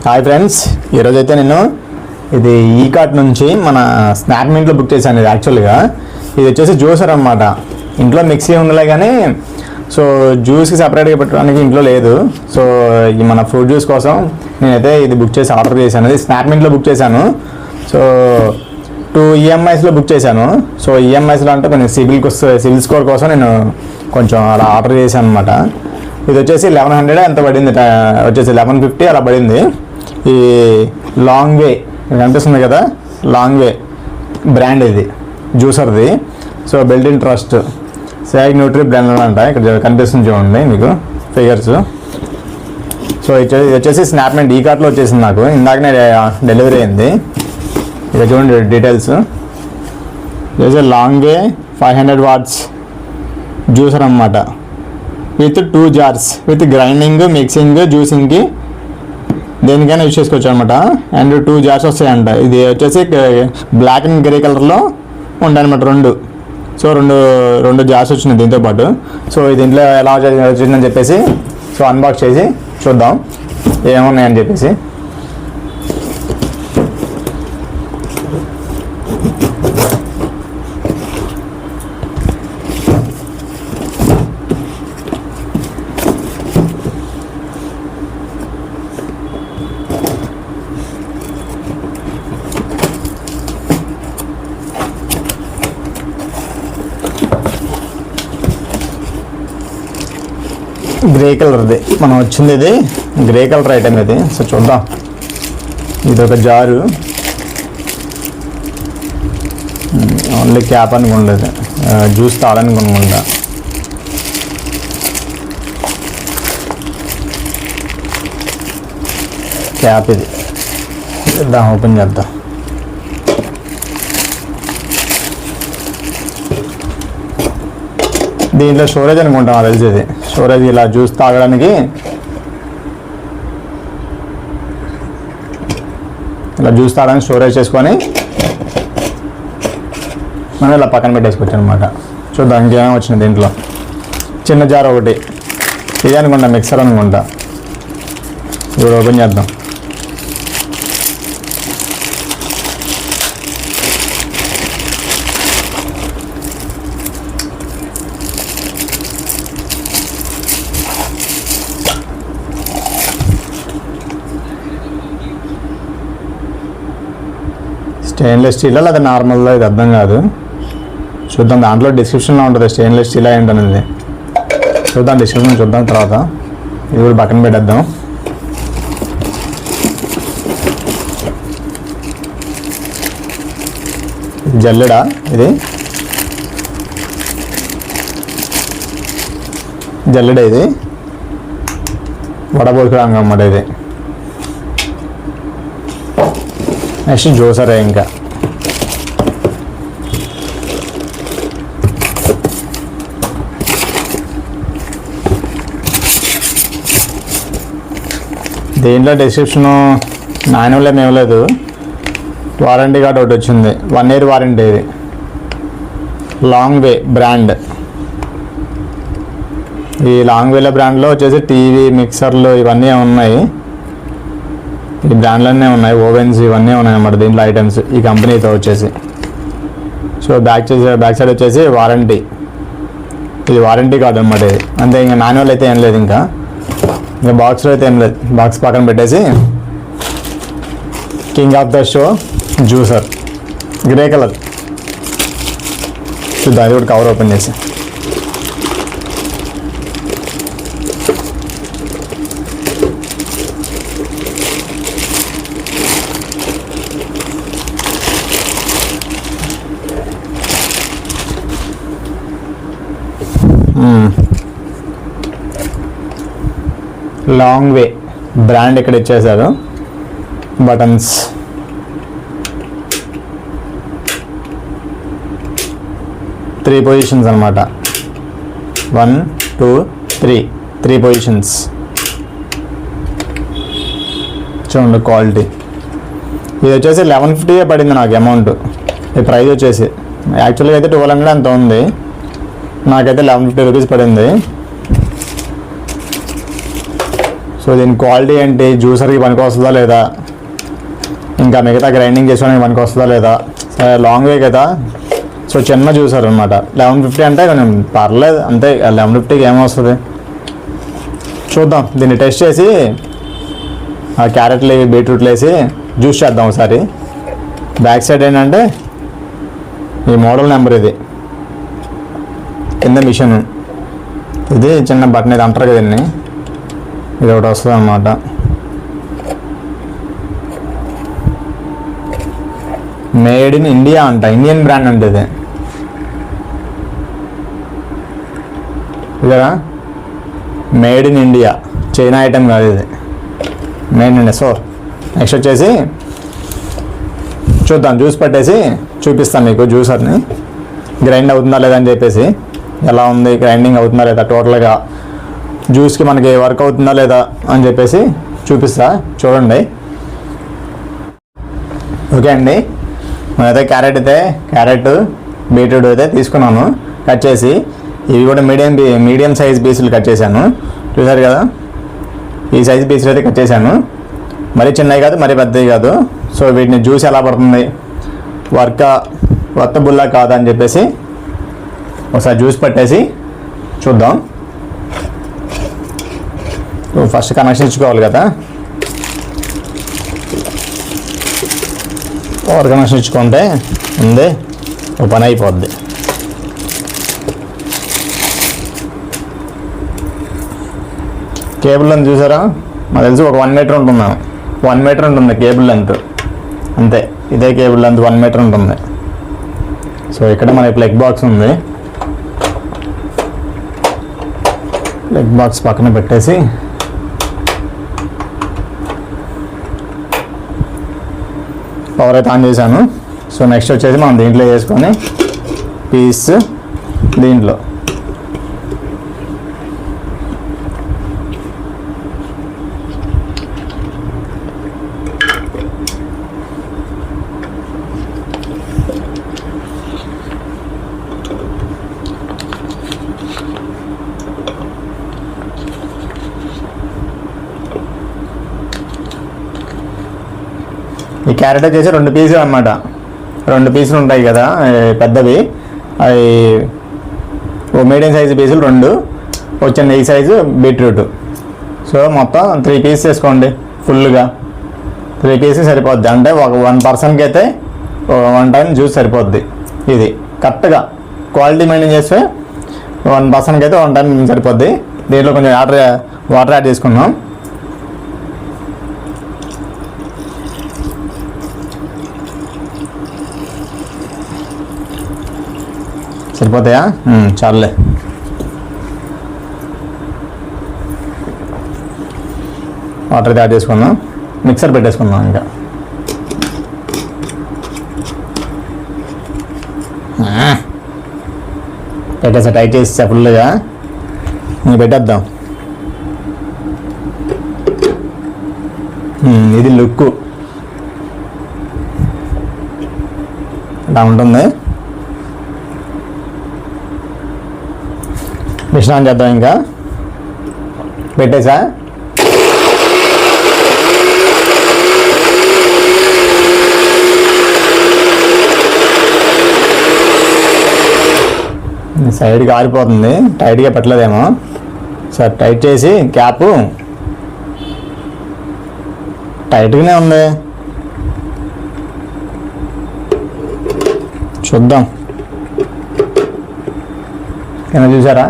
Hi friends, ఈరోజైతే నేను ఇది ఈ కార్ట్ నుంచి మన స్నాప్మింట్లో బుక్ చేశాను. ఇది యాక్చువల్గా ఇది వచ్చేసి జ్యూసర్ అనమాట. ఇంట్లో మిక్సీ ఉండలే కానీ సో జ్యూస్కి సపరేట్గా పెట్టడానికి ఇంట్లో లేదు. సో ఈ మన ఫ్రూట్ జ్యూస్ కోసం నేనైతే ఇది బుక్ చేసి ఆర్డర్ చేశాను. ఇది స్నాప్మింట్లో బుక్ చేశాను. సో 2 EMIస్లో బుక్ చేశాను. సో ఈఎంఐస్లో అంటే కొంచెం సివిల్ స్కోర్ కోసం నేను కొంచెం అలా ఆర్డర్ చేశాను అనమాట. ఇది వచ్చేసి 1100 ఎంత పడింది, వచ్చేసి 1150 అలా పడింది. ఈ లాంగ్ వే కనిపిస్తుంది కదా, లాంగ్ వే బ్రాండ్ ఇది జ్యూసర్ది. సో బిల్ట్ ఇన్ ట్రస్ట్ సాగ్ న్యూట్రీ బ్రాండ్ అంట. ఇక్కడ కనిపిస్తుంది చూడండి మీకు ఫిగర్స్. సో ఇది వచ్చేసి స్నాప్మింట్ ఈ కార్ట్లో వచ్చేసింది నాకు. ఇందాకనే డెలివరీ అయింది. ఇక్కడ చూడండి డీటెయిల్స్. ఇది లాంగ్ వే 500 watts జ్యూసర్ అన్నమాట. With 2 jars with grinding, mixing, జ్యూసింగ్కి దేనికైనా యూజ్ చేసుకోవచ్చు అనమాట. అండ్ 2 jars వస్తాయంట. ఇది వచ్చేసి బ్లాక్ అండ్ గ్రే కలర్లో ఉంటాయన్నమాట రెండు. సో రెండు జార్స్ వచ్చినాయి దీంతో పాటు. సో దీంట్లో ఎలా వచ్చిందని చెప్పేసి సో అన్బాక్స్ చేసి చూద్దాం ఏమున్నాయని చెప్పేసి. గ్రే కలర్ది మనం వచ్చింది, ఇది గ్రే కలర్ ఐటమ్ ఇది. సో చూద్దాం. ఇది ఒక జారు, ఓన్లీ క్యాప్ అనుకుండేది, జ్యూస్ తాడనుకుంటా. క్యాప్ ఇది ఓపెన్ చేద్దాం. దీంట్లో స్టోరేజ్ అనుకుంటాం, అది తెలిసేది స్టోరేజ్. ఇలా జ్యూస్ తాగడానికి స్టోరేజ్ చేసుకొని మనం ఇలా పక్కన పెట్టేసుకోవచ్చు అనమాట. చూద్దాం ఇంకేమేమి వచ్చింది దీంట్లో. చిన్న జార్ ఒకటి, ఇది అనుకుంటా మిక్సర్ అనుకుంటా. ఇప్పుడు ఓపెన్ చేద్దాం. స్టెయిన్లెస్ స్టీల్ లేదా నార్మల్గా, ఇది అర్థం కాదు. చూద్దాం, దాంట్లో డిస్క్రిప్షన్లో ఉంటుంది స్టెయిన్లెస్ స్టీల్ ఏంటనేది. చూద్దాం డిస్క్రిప్షన్ చూద్దాం తర్వాత. ఇది కూడా పక్కన పెట్టేద్దాం. జల్లెడా ఇది, జల్లెడ ఇది వడపోసుకోవడానికి అన్నమాట. ఇది నెక్స్ట్ జ్యూసరే. ఇంకా దీంట్లో డిస్క్రిప్షను నాణ్యం ఏమలేదు. వారంటీ కార్డ్ ఒకటి వచ్చింది, 1 year వారంటీ. ఇది లాంగ్ వే బ్రాండ్. ఈ లాంగ్ వేల బ్రాండ్లో వచ్చేసి టీవీ, మిక్సర్లు ఇవన్నీ ఉన్నాయి. ఈ బ్రాండ్లన్నీ ఉన్నాయి, ఓవెన్స్ ఇవన్నీ ఉన్నాయి అన్నమాట దీంట్లో ఐటమ్స్ ఈ కంపెనీతో వచ్చేసి. సో బ్యాక్ సైడ్ వచ్చేసి వారంటీ. ఇది వారంటీ కార్డ్ అనమాట ఇది. అంతే, ఇంకా మాన్యువల్ అయితే ఏం లేదు. ఇంకా బాక్స్లో అయితే ఏం లేదు. బాక్స్ పక్కన పెట్టేసి king of the show juicer grey colour. చూద్దాం, అది కూడా కవర్ ఓపెన్ చేసి. లాంగ్ వే బ్రాండ్ ఇక్కడ ఇచ్చేసారు. బటన్స్, 3 పొజిషన్స్ అనమాట. 1 2 3 పొజిషన్స్. చూడండి క్వాలిటీ. ఇది వచ్చేసి 1150 పడింది నాకు అమౌంట్. ఈ ప్రైస్ వచ్చేసి యాక్చువల్గా అయితే 1200 అంత ఉంది. నాకైతే 1150 రూపీస్ పడింది. సో దీని క్వాలిటీ ఏంటి, జ్యూసర్కి పనికి వస్తుందా లేదా, ఇంకా మిగతా గ్రైండింగ్ చేసుకోవడానికి పనికి వస్తుందా లేదా. సరే లాంగ్ వే కదా, సో చిన్న జ్యూసర్ అనమాట. 1150 అంటే కొంచెం పర్లేదు అంతే, 1150కి ఏమొస్తుంది చూద్దాం. దీన్ని టెస్ట్ చేసి ఆ క్యారెట్లు బీట్రూట్లు వేసి జ్యూస్ చేద్దాం ఒకసారి. బ్యాక్ సైడ్ ఏంటంటే ఈ మోడల్ నెంబర్, ఇది కింద మిషన్, ఇది చిన్న బటన్, ఇది అంటారు కదా దీన్ని, ఇది ఒకటి వస్తుంది అన్నమాట. మేడ్ ఇన్ ఇండియా అంట, ఇండియన్ బ్రాండ్ అంటే ఇది ఇదా, made in India, China item కాదు ఇది, made in India. So next వచ్చేసి చూద్దాం, జ్యూస్ పట్టేసి చూపిస్తాను మీకు జ్యూసర్ని, గ్రైండ్ అవుతుందా లేదా అని చెప్పేసి, ఎలా ఉంది గ్రైండింగ్ అవుతుందా లేదా, టోటల్గా జ్యూస్కి మనకి వర్క్ అవుతుందా లేదా అని చెప్పేసి చూపిస్తా, చూడండి. ఓకే అండి, నేనైతే క్యారెట్ బీట్రూట్ అయితే తీసుకున్నాను, కట్ చేసి. ఇవి కూడా మీడియం సైజ్ పీసులు కట్ చేశాను, చూసారు కదా. ఈ సైజ్ పీసులు అయితే కట్ చేశాను, మరీ చిన్నవి కాదు మరీ పెద్దవి కాదు. సో వీటిని జ్యూస్ ఎలా పడుతుంది, వర్తబుల్లా కాదా అని చెప్పేసి ఒకసారి జ్యూస్ పట్టేసి చూద్దాం. ఫస్ట్ కనెక్షన్ ఇచ్చుకోవాలి కదా, పవర్ కనెక్షన్ ఇచ్చుకుంటే ఉంది, ఓ పని అయిపోద్ది. కేబుల్ లెంత్ చూసారా, నాకు తెలిసి ఒక 1 మీటర్ ఉంటుంది, 1 మీటర్ ఉంటుంది కేబుల్ లెంత్ అంతే. ఇదే కేబుల్ లెంత్ 1 మీటర్ ఉంటుంది. సో ఇక్కడ మన ప్లగ్ బాక్స్ ఉంది, ప్లగ్ బాక్స్ పక్కన పెట్టేసి పవర్ అయితే ఆన్ చేశాను. సో నెక్స్ట్ వచ్చేసి మనం దీంట్లో వేసుకొని పీస్ దీంట్లో ఈ క్యారెట్ వచ్చేసి 2 పీసులు అన్నమాట, 2 పీసులు ఉంటాయి కదా పెద్దవి, అవి ఓ మీడియం సైజు పీసులు 2, ఒక చిన్న ఈ సైజు బీట్రూట్. సో మొత్తం 3 పీసెస్ వేసుకోండి, ఫుల్గా 3 పీసెస్ సరిపోద్ది. అంటే ఒక 1 పర్సన్కి అయితే 1 టైం జ్యూస్ సరిపోద్ది. ఇది కరెక్ట్గా క్వాలిటీ మెయింటైన్ చేస్తే 1 పర్సన్కి అయితే 1 టైం సరిపోద్ది. దీంట్లో కొంచెం వాటర్ యాడ్ చేసుకున్నాం. సరిపోతాయా, చాలులే. వాటర్ యాడ్ చేసుకున్నాం, మిక్సర్ పెట్టేసుకున్నాం. ఇంకా పెట్టేసా, టైట్ చేసి ఫుల్గా పెట్టేద్దాం. ఇది లుక్ ఇలా ఉంటుంది. మిషన్ ఆన్ చేద్దాం, ఇంకా పెట్టేసా. సైడ్కి ఆరిపోతుంది, టైట్గా పెట్టలేదేమో. సార్ టైట్ చేసి క్యాప్ టైట్గానే ఉంది, చూద్దాం. కింద చూసారా,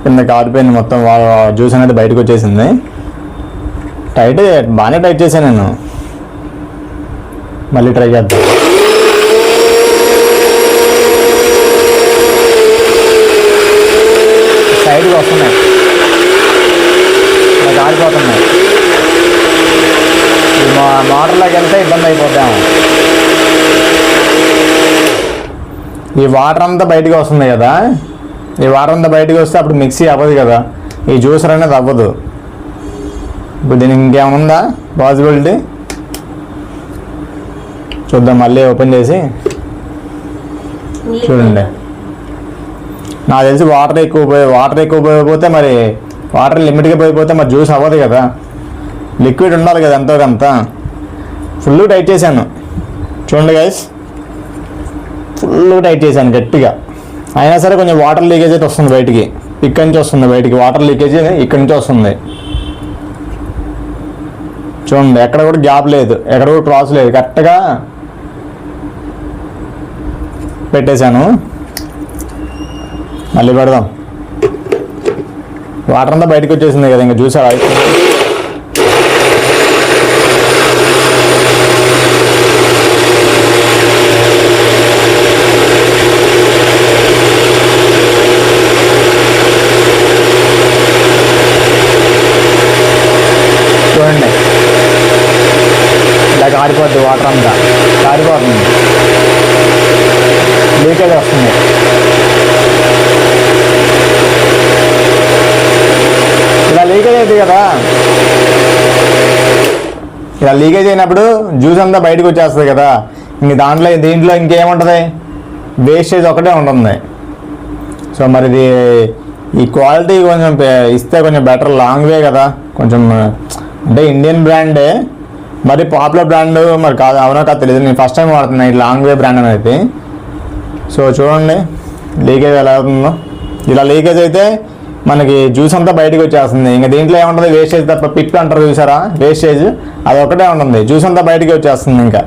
కింద కారిపోయింది మొత్తం, జ్యూస్ అనేది బయటకు వచ్చేసింది. టైట్ బాగానే టైట్ చేశాను నేను, మళ్ళీ ట్రై చేద్దాం. సైడ్కి వస్తున్నాయి, కారిపోతున్నాయి. మోటార్లోకి వెళ్తే ఇబ్బంది అయిపోతాము. ఈ వాటర్ అంతా బయటకు వస్తుంది కదా, ఈ వాటర్ అంతా బయటకు వస్తే అప్పుడు మిక్సీ అవ్వదు కదా, ఈ జ్యూసర్ అనేది అవ్వదు. ఇప్పుడు దీనికి ఇంకేముందా పాసిబిలిటీ చూద్దాం. మళ్ళీ ఓపెన్ చేసి చూడండి. నాకు తెలిసి వాటర్ ఎక్కువ పోయిపోతే మరి వాటర్ లిమిట్గా పోయిపోతే మరి జ్యూస్ అవ్వదు కదా. లిక్విడ్ ఉండాలి కదా ఎంతో కొంత. ఫుల్ టైట్ చేశాను చూడండి గైస్, ఫుల్ టైట్ చేశాను గట్టిగా. అయినా సరే కొంచెం వాటర్ లీకేజ్ అయితే వస్తుంది బయటికి, ఇక్కడి నుంచి వస్తుంది బయటికి వాటర్ లీకేజ్, ఇక్కడి నుంచి వస్తుంది చూడండి. ఎక్కడ కూడా గ్యాప్ లేదు, ఎక్కడ కూడా క్రాస్ లేదు, కరెక్ట్గా పెట్టేశాను. మళ్ళీ పెడదాం. వాటర్ అంతా బయటకు వచ్చేసింది కదా, ఇంకా చూసారా చూడండి, ఇలా కారిపోద్ది వాటర్ అంతా, కారిపోతుంది, లీకేజ్ వస్తుంది. ఇలా లీకేజ్ అవుతుంది కదా, ఇలా లీకేజ్ అయినప్పుడు జ్యూస్ అంతా బయటకు వచ్చేస్తుంది కదా. ఇంక దీంట్లో ఇంకేముంటుంది, వేస్టేజ్ ఒకటే ఉంటుంది. సో మరి ఈ క్వాలిటీ కొంచెం ఇస్తే కొంచెం బెటర్, లాంగ్ వే కదా కొంచెం. అంటే ఇండియన్ బ్రాండే, మరి పాపులర్ బ్రాండ్ మరి కాదు, అవునో కాదు తెలియదు, నేను ఫస్ట్ టైం వాడుతున్నాను ఈ లాంగ్ వే బ్రాండ్ అనేది. సో చూడండి లీకేజ్ ఎలా అవుతుందో. ఇలా లీకేజ్ అయితే మనకి జ్యూస్ అంతా బయటకు వచ్చేస్తుంది. ఇంకా దీంట్లో ఏముంటుంది, వేస్టేజ్ తప్ప, పిక్ అంటారు చూసారా వేస్టేజ్, అది ఒకటే ఉంటుంది, జ్యూస్ అంతా బయటకి వచ్చేస్తుంది. ఇంకా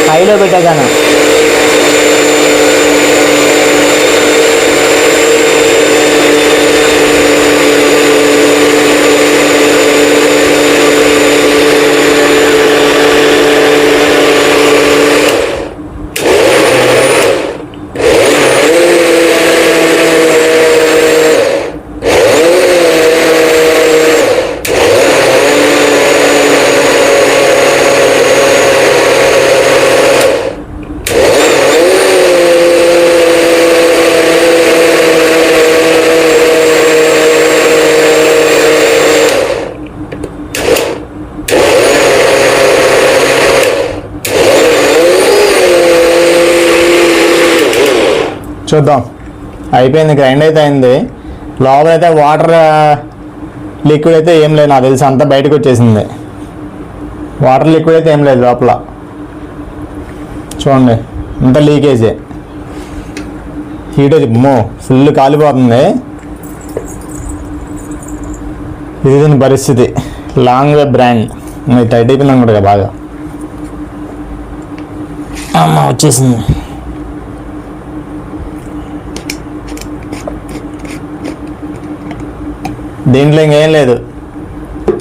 హైలో పెట్టాను. చూద్దాం, అయిపోయింది, గ్రైండ్ అయితే అయింది. లోపలైతే వాటర్ లిక్విడ్ అయితే ఏం లేదు, నాకు తెలిసి అంతా బయటకు వచ్చేసింది. వాటర్ లిక్విడ్ అయితే ఏం లేదు లోపల, చూడండి అంత లీకేజే. హీట్ వచ్చి ఫుల్ కాలిపోతుంది. ఇది దీని పరిస్థితి. లాంగ్ వే బ్రాండ్ టైట్ అయిపోయింది కూడా బాగా. అమ్మ వచ్చేసింది. దీంట్లో ఇంకేం లేదు,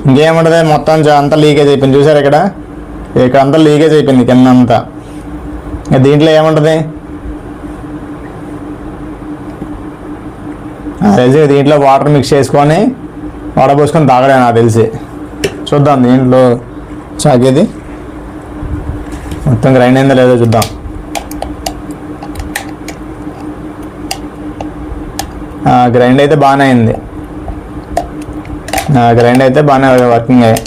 ఇంకేముంటుంది, మొత్తం అంతా లీకేజ్ అయిపోయింది. చూసారు ఇక్కడ అంతా లీకేజ్ అయిపోయింది కింద అంతా. ఇంకా దీంట్లో ఏముంటుంది, తెలిసి దీంట్లో వాటర్ మిక్స్ చేసుకొని వడపోసుకొని తాగలే నాకు తెలిసి. చూద్దాం దీంట్లో చాకేది మొత్తం గ్రైండ్ అయిందో లేదో చూద్దాం. గ్రైండ్ అయితే బాగానే అయింది, గ్రైండ్ అయితే బాగానే వర్కింగ్ అయ్యి.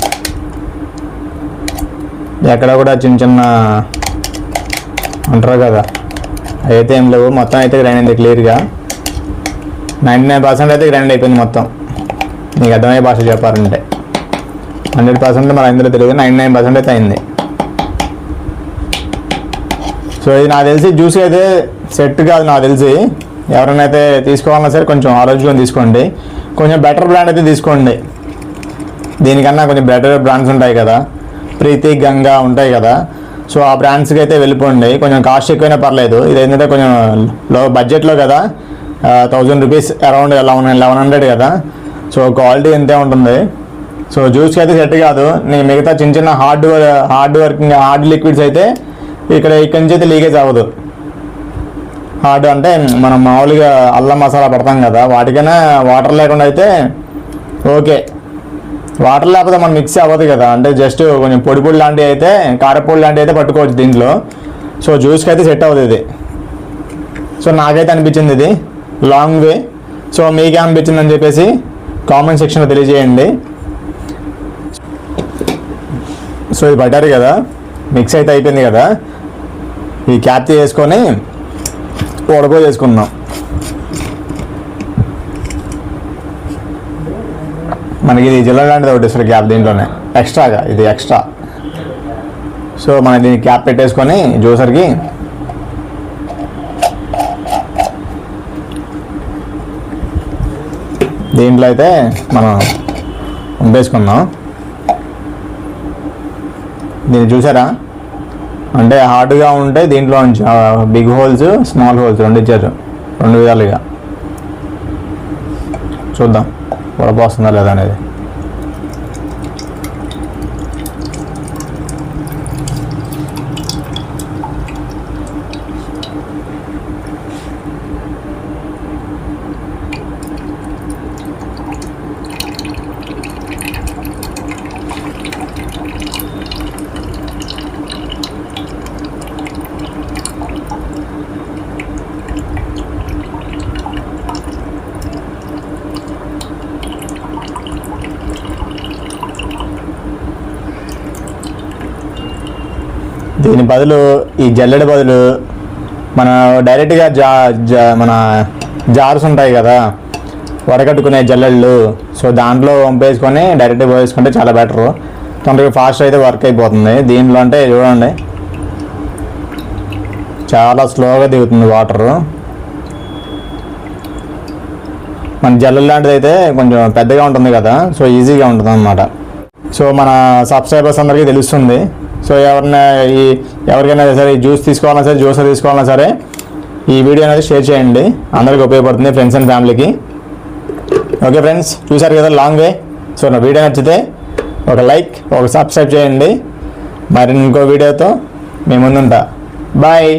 ఎక్కడ కూడా చిన్న చిన్న అంటారు కదా అయితే ఏం లేవు, మొత్తం అయితే గ్రైండ్ అయింది క్లియర్గా. 99% అయితే గ్రైండ్ అయిపోయింది మొత్తం. మీకు అర్థమయ్యే భాష చెప్పాలంటే 100% మరి అందరూ తెలియదు, 99% అయితే అయింది. సో ఇది నాకు తెలిసి జ్యూస్ అయితే సెట్ కాదు నాకు తెలిసి. ఎవరైనా అయితే తీసుకోవాలన్నా సరే కొంచెం ఆలోచించుకొని తీసుకోండి. కొంచెం బెటర్ బ్రాండ్ అయితే తీసుకోండి. దీనికన్నా కొంచెం బెటర్ బ్రాండ్స్ ఉంటాయి కదా, ప్రీతి, గంగా ఉంటాయి కదా. సో ఆ బ్రాండ్స్కి అయితే వెళ్ళిపోండి. కొంచెం కాస్ట్ ఎక్కువైనా పర్లేదు. ఇది ఏంటంటే కొంచెం లో బడ్జెట్లో కదా, 1000 రూపీస్ అరౌండ్ 1100 కదా. సో క్వాలిటీ ఎంతే ఉంటుంది. సో జ్యూస్కి అయితే సెట్ కాదు. నేను మిగతా చిన్న చిన్న హార్డ్ లిక్విడ్స్ అయితే ఇక్కడి నుంచి అయితే లీకేజ్ అవ్వదు. హార్డ్ అంటే మనం మామూలుగా అల్లం మసాలా పడతాం కదా, వాటికైనా వాటర్ లేకుండా అయితే ఓకే. వాటర్ లేకపోతే మనం మిక్సీ అవ్వదు కదా, అంటే జస్ట్ కొంచెం పొడి లాంటివి అయితే, కారపొడి లాంటివి అయితే పట్టుకోవచ్చు దీంట్లో. సో జ్యూస్కి అయితే సెట్ అవ్వదు ఇది. సో నాకైతే అనిపించింది ఇది లాంగ్ వే. సో మీకే అనిపించింది అని చెప్పేసి కామెంట్ సెక్షన్లో తెలియజేయండి. సో ఇది పట్టారు కదా, మిక్స్ అయితే అయిపోయింది కదా. ఈ క్యాప్ తీసుకొని ఉడకో చేసుకుందాం. మనకి ఇది జిల్లా లాంటిది ఒకటి ఇస్తారు క్యాప్ దీంట్లోనే ఎక్స్ట్రాగా, ఇది ఎక్స్ట్రా. సో మనం దీన్ని క్యాప్ పెట్టేసుకొని జ్యూసర్కి దీంట్లో అయితే మనం వంపేసుకుందాం. దీన్ని చూసారా, అంటే హార్డ్గా ఉంటే దీంట్లో నుంచి బిగ్ హోల్స్, స్మాల్ హోల్స్ రెండు ఇచ్చారు, 2 విధాలుగా. చూద్దాం వస్తుందా లేదా అనేది. దీని బదులు, ఈ జల్లెడ బదులు మన డైరెక్ట్గా మన జార్స్ ఉంటాయి కదా వడకట్టుకునే జల్లెళ్ళు, సో దాంట్లో వంపేసుకొని డైరెక్ట్గా పోసుకుంటే చాలా బెటరు. తొందరగా ఫాస్ట్ అయితే వర్క్ అయిపోతుంది. దీంట్లో అంటే చూడండి చాలా స్లోగా దిగుతుంది వాటరు. మన జల్లెడ లాంటిది అయితే కొంచెం పెద్దగా ఉంటుంది కదా, సో ఈజీగా ఉంటుంది అన్నమాట. సో మన సబ్స్క్రైబర్స్ అందరికీ తెలుస్తుంది. సో ఎవరికైనా సరే జ్యూస్ తీసుకోవాలన్నా సరే, జ్యూసర్ తీసుకోవాలన్నా సరే ఈ వీడియో అనేది షేర్ చేయండి, అందరికీ ఉపయోగపడుతుంది, ఫ్రెండ్స్ అండ్ ఫ్యామిలీకి. ఓకే ఫ్రెండ్స్, చూసారు కదా లాంగ్ వే. సో నా వీడియో నచ్చితే ఒక లైక్, ఒక సబ్స్క్రైబ్ చేయండి. మరి ఇంకో వీడియోతో మీ ముందుంటా. బాయ్.